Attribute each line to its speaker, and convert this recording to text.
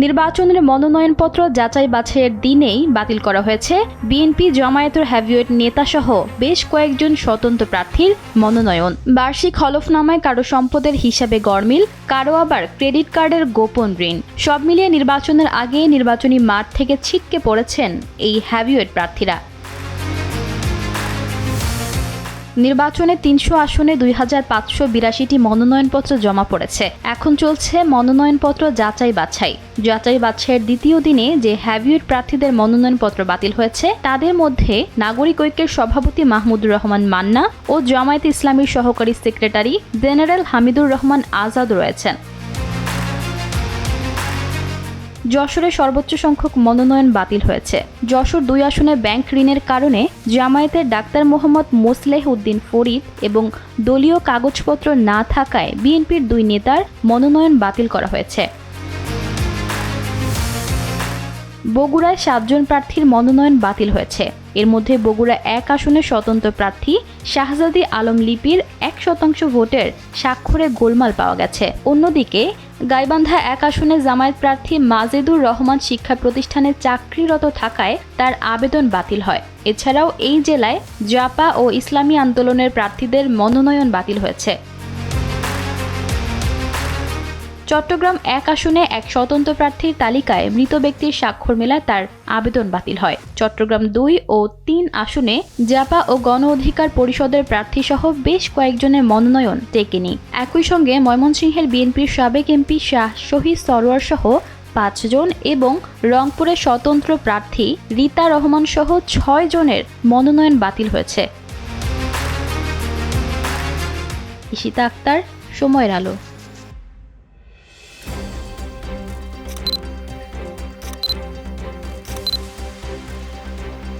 Speaker 1: নির্বাচনের মনোনয়নপত্র যাচাই বাছাইয়ের দিনেই বাতিল করা হয়েছে বিএনপি জামায়াতের হেভিওয়েট নেতাসহ বেশ কয়েকজন স্বতন্ত্র প্রার্থীর মনোনয়ন। বার্ষিক হলফনামায় কারো সম্পদের হিসাবে গড়মিল, কারো আবার ক্রেডিট কার্ডের গোপন ঋণ। সব মিলিয়ে নির্বাচনের আগে নির্বাচনী মাঠ থেকে ছিটকে পড়েছেন এই হেভিওয়েট প্রার্থীরা। নির্বাচনে ৩০০ আসনে ২৫৮২টি মনোনয়নপত্র জমা পড়েছে। এখন চলছে মনোনয়নপত্র যাচাই বাছাইয়ের দ্বিতীয় দিনে যে হেভিওয়েট প্রার্থীদের মনোনয়নপত্র বাতিল হয়েছে তাদের মধ্যে নাগরিক ঐক্যের সভাপতি মাহমুদুর রহমান মান্না ও জামায়াতে ইসলামীর সহকারী সেক্রেটারি জেনারেল হামিদুর রহমান আজাদ রয়েছেন। যশোরে সর্বোচ্চ সংখ্যক মনোনয়ন বাতিল হয়েছে। যশোর ২ আসনে ব্যাংক ঋণের কারণে জামায়াতের ডাক্তার মোহাম্মদ মোসলেহ উদ্দিন ফরিদ এবং দলীয় কাগজপত্র না থাকায় বিএনপির ২ নেতার মনোনয়ন বাতিল করা হয়েছে। বগুড়ায় ৭ জন প্রার্থীর মনোনয়ন বাতিল হয়েছে। এর মধ্যে বগুড়া ১ আসনের স্বতন্ত্র প্রার্থী শাহজাদি আলম লিপির ১% ভোটের স্বাক্ষরে গোলমাল পাওয়া গেছে। অন্যদিকে গাইবান্ধা ১ আসনে জামায়াত প্রার্থী মাজেদুর রহমান শিক্ষা প্রতিষ্ঠানে চাকরিরত থাকায় তার আবেদন বাতিল হয়। এছাড়াও এই জেলায় জাপা ও ইসলামী আন্দোলনের প্রার্থীদের মনোনয়ন বাতিল হয়েছে। চট্টগ্রাম ১ আসনে এক স্বতন্ত্র প্রার্থীর তালিকায় মৃত ব্যক্তির স্বাক্ষর মেলায় তার আবেদন বাতিল হয়। চট্টগ্রাম ২ ও ৩ আসনে জাপা ও গণ অধিকার পরিষদের প্রার্থীসহ বেশ কয়েকজনের মনোনয়ন টেকেনি। একই সঙ্গে ময়মনসিংহের বিএনপির সাবেক এমপি শাহ শহীদ সরোয়ার সহ ৫ জন এবং রংপুরের স্বতন্ত্র প্রার্থী রিতা রহমান সহ ৬ জনের মনোনয়ন বাতিল হয়েছে। ঈশিতা আক্তার, সময়ের আলো।